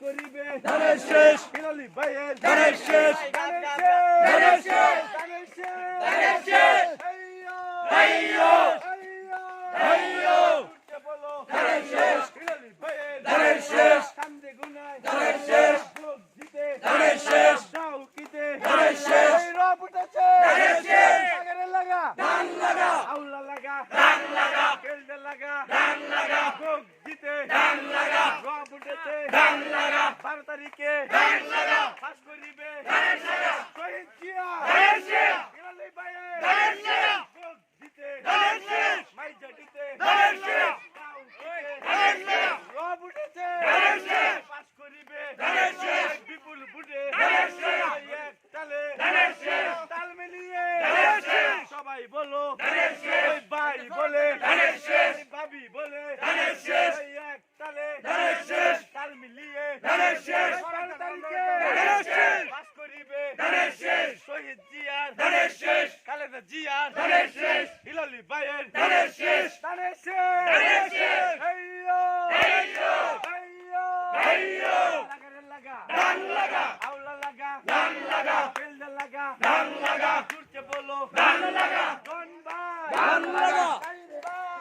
করিবে ধানের শেষ হিলালি ভাইয়ের ধানের শেষ ধানের শেষ ধানের শেষ ধানের শেষ ধানের শেষ হাইয়ো হাইয়ো হাইয়ো হাইয়ো উঠে বলো ধানের শেষ হিলালি ভাইয়ের ধানের শেষ কান্দে গুনায় ধানের শেষ ভোট দিতে ধানের শেষ ডাউকিতে ধানের শেষ এই রব উঠেছে ধানের শেষ লাগারে লাগা ধান লাগা আউলা লাগা ধান লাগা কেলদে লাগা ধান লাগা ভোট দিতে ধান লাগা রব উঠেছে ধান লাগা 12 তারিখে ধান লাগা পাস করিবে ধানের শেষ শহীদ জিয়া ধানের শেষ হিলালি ভাইয়ের ধানের শেষ ভোট দিতে ধানের শেষ মাইজা দিতে ধানের শেষ ধানের শেষ রব উঠেছে ধানের শেষ পাস করিবে ধানের শেষ বিপুল বুড়ে ধানের শেষ এক তালে ধানের শেষ তাল মিলিয়ে ধানের শেষ সবাই বলো ধানের শেষ ওই ভাই বলে ধানের শেষ ওই ভাবি বলে ধানের শেষ ওই এক তালে ধানের শেষ তাল মিলিয়ে ধানের শেষ 12 তারিখে ধানের শেষ পাস করিবে ধানের শেষ শহীদ জিয়ার ধানের শেষ খালেদা জিয়ার ধানের শেষ হিলালি ভাইয়ের ধানের শেষ ধানের শেষ ধানের শেষ হেইয়ো হেইয়ো হেইয়ো হেইয়ো লাগারে লাগা ধান লাগা আউলা লাগা ধান লাগা কেলদে লাগা ধান লাগা জুড়তে বলো ধান লাগা ডন ভাই ধান লাগা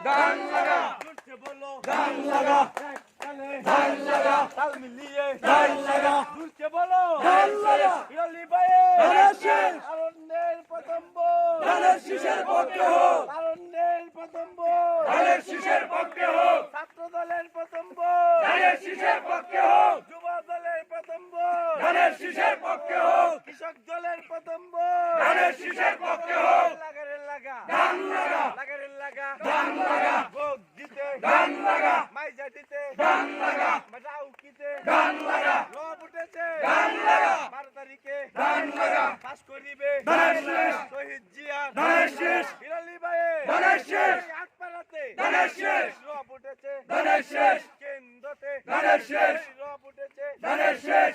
ধান লাগা জুড়তে বলো ধান লাগা এক তালে ধান লাগা তাল মিলিয়ে ধান লাগা জুড়তে বলো ধান লাগা হিলালি ভাইয়ের ধানের শেষ আরণ্যের প্রথম ভোট ধানের শীষের পক্ষে হোক আরণ্যের প্রথম ভোট ধানের শীষের পক্ষে হোক ছাত্র দলের প্রথম ভোট ধানের শীষের পক্ষে হোক যুব দলের প্রথম ভোট ধানের শীষের পক্ষে হোক কৃষক দলের প্রথম ভোট ধানের শীষের পক্ষে হোক লাগারে লাগা ধান লাগা লাগারে লাগা ধান লাগা ভোট দিতে ধান লাগা মাইজা দিতে ধান লাগা রাউকিতে ধান লাগা রব উঠেছে ধান লাগা 12 তারিখে ধান লাগা পাস করিবে ধানের শেষ শহীদ জিয়া ধানের শেষ হিলালি ভাইয়ের ধানের শেষ আটপাড়াতে ধানের শেষ রব উঠেছে ধানের শেষ কেন্দ্রতে ধানের শেষ রব উঠেছে ধানের শেষ